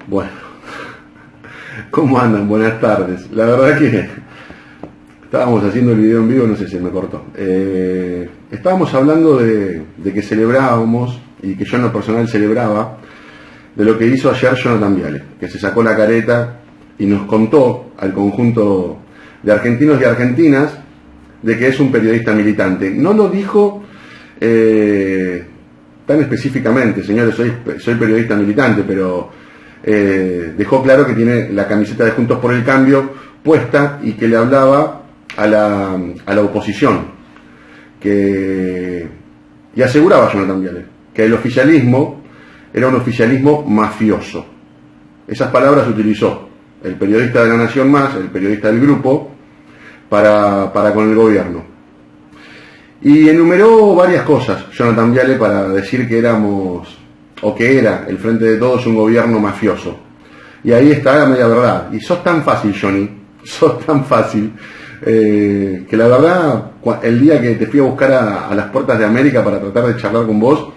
Bueno, ¿cómo andan? Buenas tardes. La verdad que estábamos haciendo el video en vivo, no sé si me cortó. Estábamos hablando de que celebrábamos, y que yo en lo personal celebraba, de lo que hizo ayer Jonathan Viale, que se sacó la careta y nos contó al conjunto de argentinos y argentinas de que es un periodista militante. No lo dijo tan específicamente, señores, soy periodista militante, pero dejó claro que tiene la camiseta de Juntos por el Cambio puesta y que le hablaba a la oposición, y aseguraba Jonathan Viale que el oficialismo era un oficialismo mafioso. Esas palabras utilizó el periodista de La Nación Más, el periodista del Grupo, para con el gobierno. Y enumeró varias cosas Jonathan Viale para decir que éramos, o que era el Frente de Todos, un gobierno mafioso. Y ahí está la media verdad. Y sos tan fácil, Johnny, sos tan fácil, que la verdad, el día que te fui a buscar a las puertas de América para tratar de charlar con vos,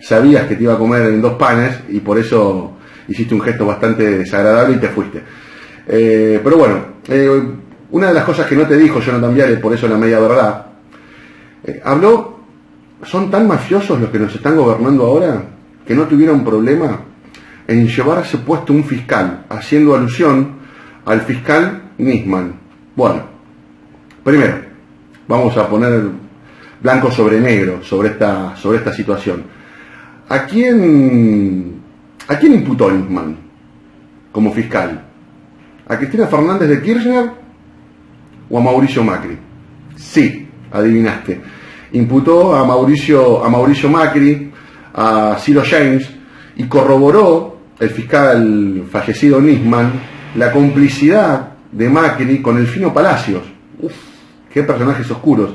sabías que te iba a comer en 2 panes y por eso hiciste un gesto bastante desagradable y te fuiste. Pero bueno, una de las cosas que no te dijo Jonathan Viale, por eso la media verdad, habló, son tan mafiosos los que nos están gobernando ahora que no tuvieron problema en llevarse puesto un fiscal, haciendo alusión al fiscal Nisman. Bueno, primero, vamos a poner blanco sobre negro sobre esta situación. ¿A quién imputó Nisman como fiscal? ¿A Cristina Fernández de Kirchner o a Mauricio Macri? Sí, adivinaste. Imputó a Mauricio Macri, a Ciro James, y corroboró el fiscal fallecido Nisman la complicidad de Macri con el Fino Palacios. Uf, qué personajes oscuros.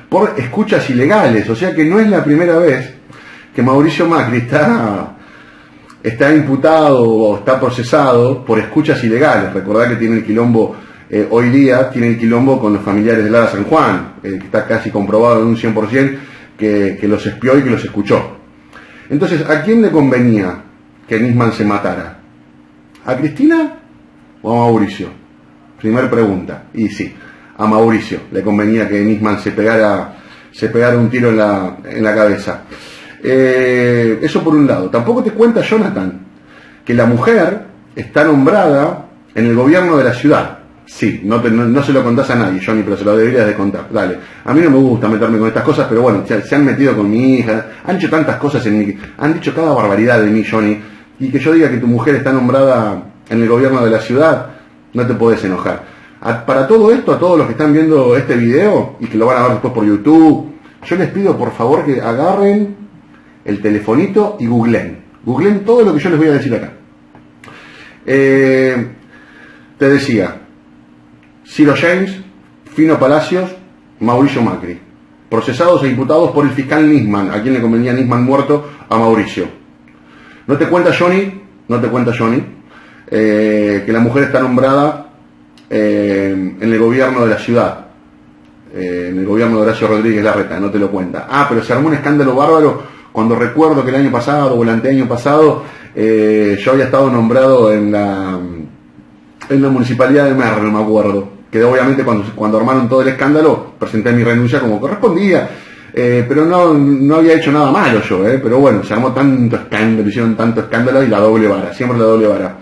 Por escuchas ilegales, o sea que no es la primera vez que Mauricio Macri está imputado o está procesado por escuchas ilegales. Recordad que tiene el quilombo, hoy día tiene el quilombo con los familiares de Lara San Juan, que está casi comprobado en un 100% que los espió y que los escuchó. Entonces, ¿a quién le convenía que Nisman se matara? ¿A Cristina o a Mauricio? Primer pregunta. Y sí, a Mauricio le convenía que Nisman se pegara un tiro en la cabeza. Eso por un lado. Tampoco te cuenta Jonathan que la mujer está nombrada en el gobierno de la ciudad. Sí, no se lo contás a nadie, Johnny, pero se lo deberías de contar. Dale. A mí no me gusta meterme con estas cosas, pero bueno, se han metido con mi hija, han hecho tantas cosas han dicho cada barbaridad de mí, Johnny, y que yo diga que tu mujer está nombrada en el gobierno de la ciudad, no te podés enojar. Para todo esto, a todos los que están viendo este video y que lo van a ver después por YouTube, yo les pido por favor que agarren el telefonito y googleen todo lo que yo les voy a decir acá. Te decía, Ciro James, Fino Palacios, Mauricio Macri, procesados e imputados por el fiscal Nisman. ¿A quién le convenía Nisman muerto? A Mauricio. ¿No te cuenta Johnny que la mujer está nombrada en el gobierno de la ciudad, en el gobierno de Horacio Rodríguez Larreta? No te lo cuenta. Pero se armó un escándalo bárbaro cuando recuerdo que el año pasado o el anteaño pasado yo había estado nombrado en la municipalidad de Merlo, no me acuerdo, que obviamente cuando armaron todo el escándalo presenté mi renuncia como correspondía, pero no había hecho nada malo yo, pero bueno, se armó tanto escándalo, hicieron tanto escándalo, y la doble vara, siempre la doble vara.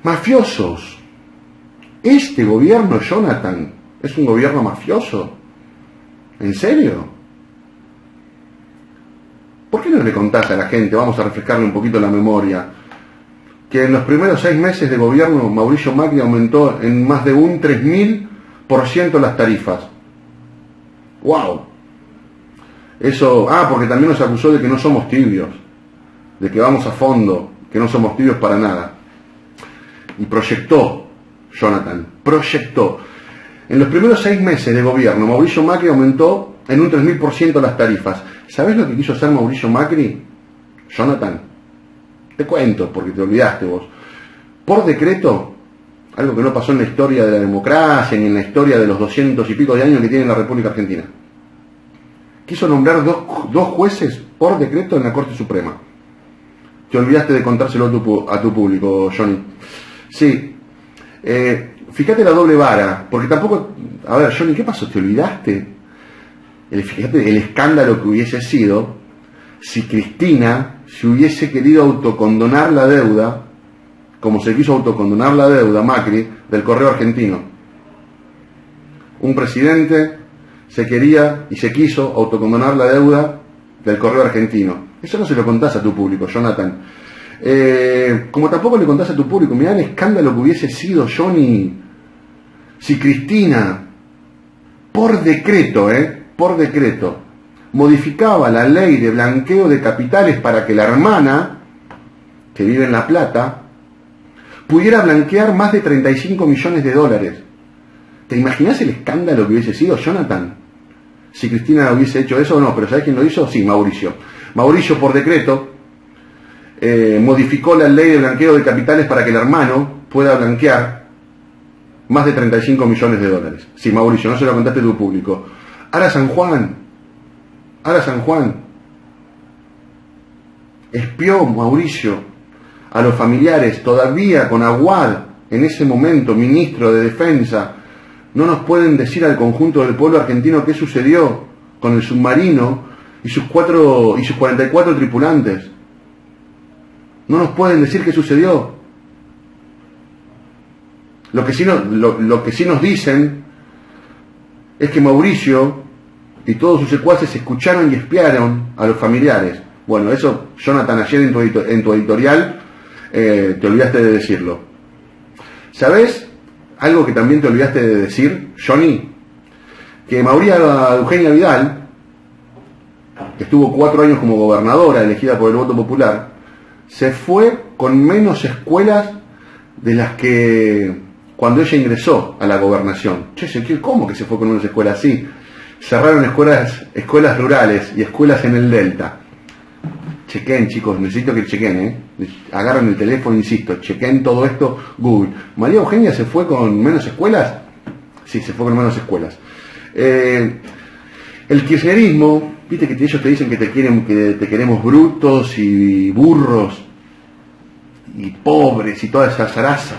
Mafiosos. Este gobierno, Jonathan, es un gobierno mafioso. ¿En serio? ¿Por qué no le contás a la gente, vamos a refrescarle un poquito la memoria, que en los primeros 6 meses de gobierno Mauricio Macri aumentó en más de un 3000% las tarifas? ¡Wow! Eso, porque también nos acusó de que no somos tibios, de que vamos a fondo, que no somos tibios para nada. Y proyectó, Jonathan, en los primeros 6 meses de gobierno Mauricio Macri aumentó en un 3000% las tarifas. ¿Sabés lo que quiso hacer Mauricio Macri, Jonathan? Te cuento, porque te olvidaste vos. Por decreto, algo que no pasó en la historia de la democracia, ni en la historia de los 200 y pico de años que tiene la República Argentina. Quiso nombrar dos jueces por decreto en la Corte Suprema. te olvidaste de contárselo a tu público, Johnny. Sí. Fíjate la doble vara, porque tampoco... A ver, Johnny, ¿qué pasó? ¿Te olvidaste? Fíjate el escándalo que hubiese sido si Cristina se hubiese querido autocondonar la deuda, como se quiso autocondonar la deuda Macri, del Correo Argentino. Un presidente se quería y se quiso autocondonar la deuda del Correo Argentino. Eso no se lo contás a tu público, Jonathan. Como tampoco le contás a tu público, mirá el escándalo que hubiese sido, Johnny, si Cristina, por decreto, modificaba la ley de blanqueo de capitales para que la hermana, que vive en La Plata, pudiera blanquear más de 35 millones de dólares. ¿Te imaginás el escándalo que hubiese sido, Jonathan? Si Cristina hubiese hecho eso o no, pero ¿sabés quién lo hizo? Sí, Mauricio. Mauricio, por decreto, modificó la ley de blanqueo de capitales para que el hermano pueda blanquear más de 35 millones de dólares. Sí, Mauricio, no se lo contaste a tu público. Ara San Juan, espió Mauricio a los familiares, todavía con Aguad, en ese momento ministro de Defensa. No nos pueden decir al conjunto del pueblo argentino qué sucedió con el submarino y sus 44 tripulantes. No nos pueden decir qué sucedió. Lo que sí nos dicen es que Mauricio y todos sus secuaces escucharon y espiaron a los familiares. Bueno, eso, Jonathan, ayer en tu editorial te olvidaste de decirlo. ¿Sabés algo que también te olvidaste de decir, Johnny? Que María Eugenia Vidal, que estuvo 4 años como gobernadora elegida por el voto popular, se fue con menos escuelas de las que cuando ella ingresó a la gobernación. Che, ¿cómo que se fue con menos escuelas? Sí, cerraron escuelas rurales y escuelas en el Delta. Chequen, chicos, necesito que chequen, agarren el teléfono, insisto, chequen todo esto, Google. ¿María Eugenia se fue con menos escuelas? Sí, se fue con menos escuelas. El kirchnerismo, viste que ellos te dicen que te queremos brutos y burros y pobres y toda esa zaraza.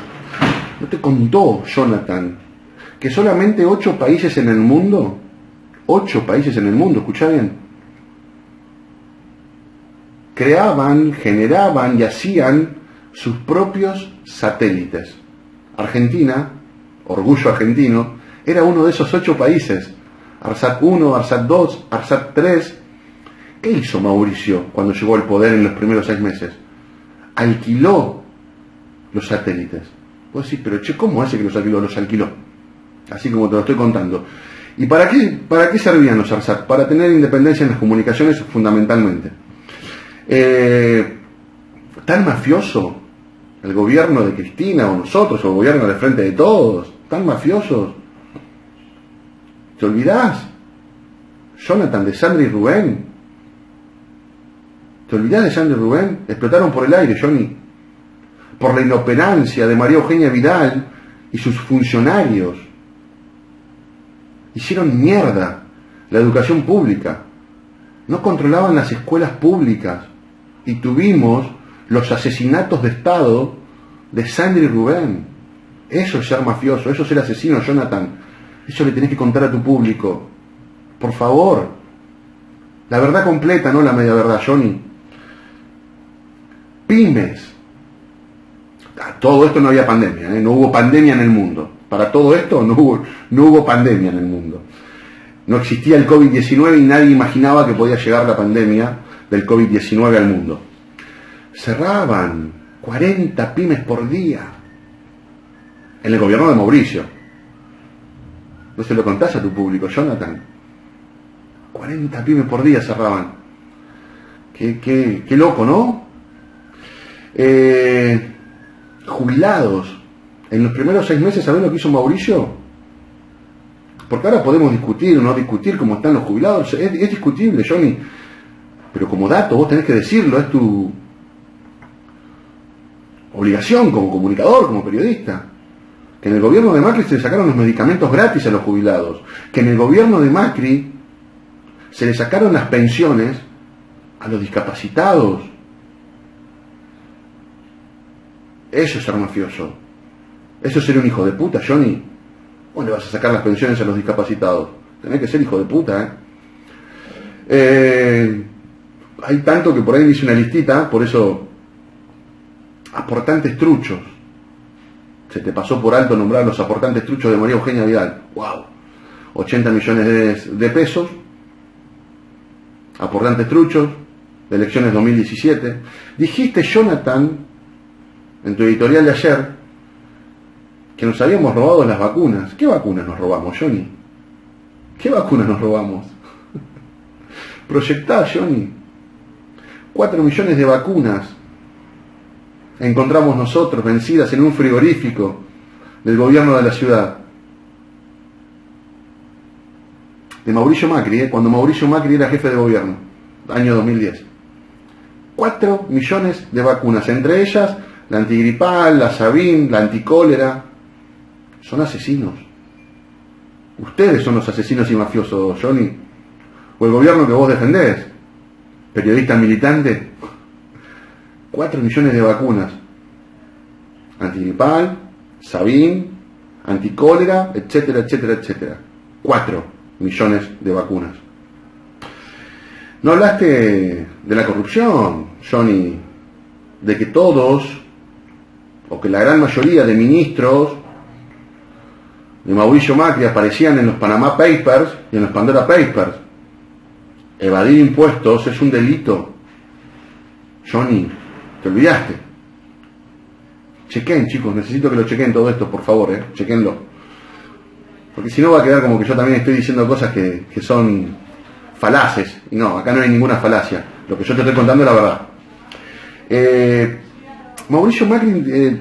¿No te contó, Jonathan, que solamente 8 países en el mundo, escuchá bien, creaban, generaban y hacían sus propios satélites? Argentina, orgullo argentino, era uno de esos 8 países. ARSAT 1, ARSAT 2, ARSAT 3. ¿Qué hizo Mauricio cuando llegó al poder en los primeros 6 meses? Alquiló los satélites. Vos decís, pero ¿cómo hace que los alquiló? Los alquiló. Así como te lo estoy contando. ¿Y para qué servían los ARSAT? Para tener independencia en las comunicaciones, fundamentalmente. Tan mafioso el gobierno de Cristina o nosotros, o el gobierno del Frente de Todos, tan mafiosos. ¿Te olvidás, Jonathan, de Sandra y Rubén? ¿Te olvidás de Sandra y Rubén? Explotaron por el aire, Johnny, por la inoperancia de María Eugenia Vidal y sus funcionarios. Hicieron mierda la educación pública, no controlaban las escuelas públicas y tuvimos los asesinatos de Estado de Sandra y Rubén. Eso es ser mafioso, eso es ser asesino, Jonathan. Eso le tenés que contar a tu público, por favor. La verdad completa, no la media verdad, Johnny. Pymes. Todo esto no había pandemia, no hubo pandemia en el mundo. Para todo esto no hubo pandemia en el mundo. No existía el COVID-19 y nadie imaginaba que podía llegar la pandemia del COVID-19 al mundo. Cerraban 40 pymes por día en el gobierno de Mauricio. ¿No se lo contás a tu público, Jonathan? 40 pymes por día cerraban. Qué loco, ¿no? Jubilados. En los primeros 6 meses, ¿sabés lo que hizo Mauricio? Porque ahora podemos discutir o no discutir cómo están los jubilados. Es discutible, Johnny. Pero como dato, vos tenés que decirlo. Es tu obligación como comunicador, como periodista. Que en el gobierno de Macri se le sacaron los medicamentos gratis a los jubilados. Que en el gobierno de Macri se le sacaron las pensiones a los discapacitados. Eso es ser mafioso. Eso es ser un hijo de puta, Johnny. ¿Cómo le vas a sacar las pensiones a los discapacitados? Tenés que ser hijo de puta, Hay tanto que por ahí me hice una listita, por eso, aportantes truchos. Se te pasó por alto nombrar los aportantes truchos de María Eugenia Vidal. ¡Wow! 80 millones de pesos. Aportantes truchos de elecciones 2017. Dijiste, Jonathan, en tu editorial de ayer, que nos habíamos robado las vacunas. ¿Qué vacunas nos robamos, Johnny? ¿Qué vacunas nos robamos? Proyectá, Johnny. 4 millones de vacunas encontramos nosotros vencidas en un frigorífico del gobierno de la ciudad. De Mauricio Macri, cuando Mauricio Macri era jefe de gobierno, año 2010. 4 millones de vacunas, entre ellas la antigripal, la Sabin, la anticólera. Son asesinos. Ustedes son los asesinos y mafiosos, Johnny. O el gobierno que vos defendés, periodista militante. 4 millones de vacunas. Antigripal, Sabin, anticólera, etcétera, etcétera, etcétera. 4 millones de vacunas. No hablaste de la corrupción, Johnny, de que todos, o que la gran mayoría de ministros de Mauricio Macri aparecían en los Panama Papers y en los Pandora Papers. Evadir impuestos es un delito. Johnny, te olvidaste. Chequen, chicos, necesito que lo chequen todo esto, por favor, chequenlo. Porque si no va a quedar como que yo también estoy diciendo cosas que son falaces. Y no, acá no hay ninguna falacia. Lo que yo te estoy contando es la verdad. Mauricio Macri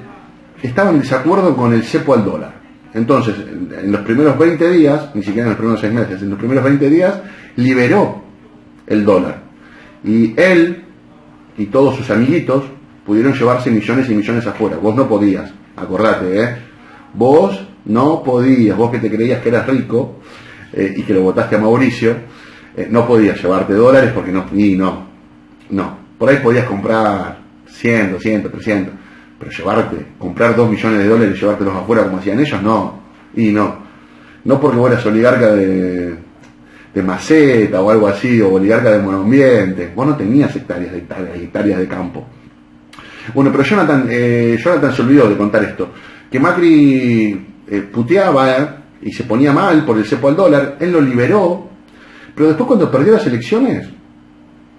estaba en desacuerdo con el cepo al dólar. Entonces, en los primeros 20 días, ni siquiera en los primeros 6 meses, en los primeros 20 días, liberó el dólar. Y él y todos sus amiguitos pudieron llevarse millones y millones afuera. Vos no podías, acordate, Vos no podías, vos que te creías que eras rico y que lo votaste a Mauricio, no podías llevarte dólares porque no. Por ahí podías comprar 100, 200, 300, pero comprar 2 millones de dólares y llevártelos afuera como hacían ellos, no. No porque vos eras oligarca de maceta o algo así, o oligarca de monoambiente. Vos no tenías hectáreas de campo. Bueno, pero Jonathan se olvidó de contar esto, que Macri puteaba y se ponía mal por el cepo al dólar. Él lo liberó, pero después, cuando perdió las elecciones,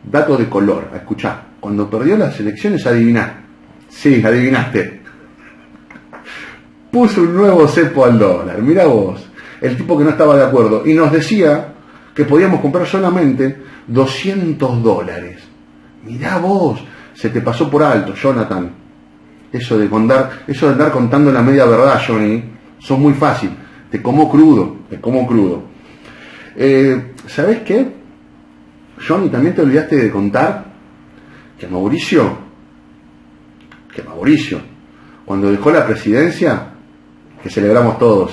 dato de color, escuchá, cuando perdió las elecciones, adiviná. Sí, adivinaste. Puso un nuevo cepo al dólar. Mirá vos, el tipo que no estaba de acuerdo, y nos decía que podíamos comprar solamente $200. Mirá vos, se te pasó por alto, Jonathan. Eso de andar contando la media verdad, Johnny, son muy fácil. Te como crudo. ¿Sabés qué? Johnny, también te olvidaste de contar que Mauricio, cuando dejó la presidencia, que celebramos todos,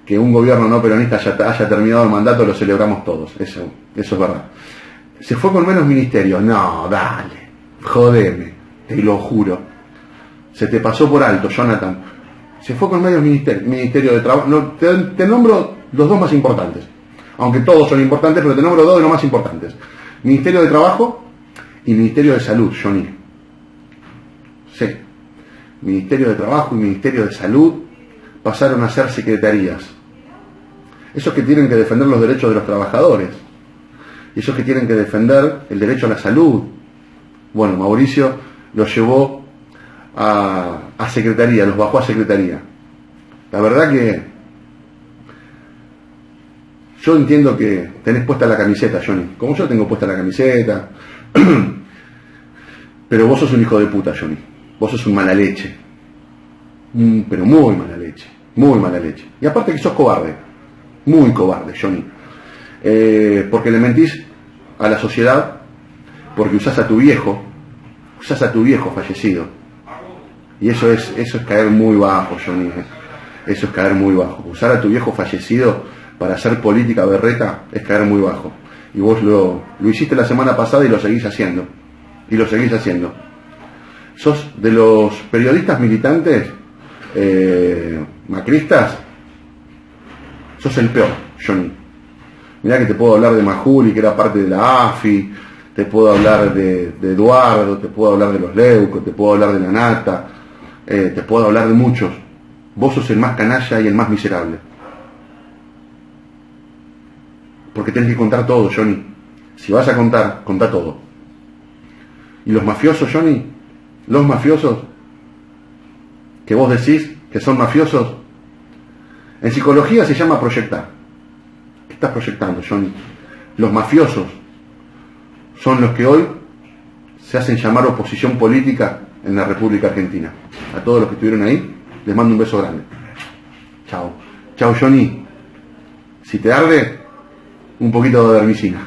que un gobierno no peronista haya terminado el mandato, lo celebramos todos, eso es verdad. Se fue con menos ministerios. No, dale, jodeme, te lo juro. Se te pasó por alto, Jonathan. Se fue con menos ministerio de trabajo. No, te nombro los 2 más importantes, aunque todos son importantes, pero te nombro 2 de los más importantes: Ministerio de Trabajo y Ministerio de Salud, Johnny. Sí, Ministerio de Trabajo y Ministerio de Salud pasaron a ser secretarías. Esos que tienen que defender los derechos de los trabajadores, y esos que tienen que defender el derecho a la salud. Bueno, Mauricio los llevó a secretaría, los bajó a secretaría. La verdad que yo entiendo que tenés puesta la camiseta, Johnny, como yo tengo puesta la camiseta, pero vos sos un hijo de puta, Johnny. Vos sos un mala leche, pero muy mala leche. Y aparte que sos cobarde, muy cobarde, Johnny, porque le mentís a la sociedad, porque usás a tu viejo fallecido. Y eso es caer muy bajo, Johnny. Eso es caer muy bajo. Usar a tu viejo fallecido para hacer política berreta es caer muy bajo. Y vos lo hiciste la semana pasada y lo seguís haciendo. sos de los periodistas militantes macristas, sos el peor, Johnny. Mirá que te puedo hablar de Majuli, que era parte de la AFI, te puedo hablar de Eduardo, te puedo hablar de los Leucos, te puedo hablar de la Nata, te puedo hablar de muchos. Vos sos el más canalla y el más miserable. Porque tenés que contar todo, Johnny. Si vas a contar, contá todo. Y los mafiosos, Johnny, los mafiosos que vos decís que son mafiosos, en psicología se llama proyectar. ¿Qué estás proyectando, Johnny? Los mafiosos son los que hoy se hacen llamar oposición política en la República Argentina. A todos los que estuvieron ahí, les mando un beso grande. Chao. Chao, Johnny. Si te arde, un poquito de dermicina.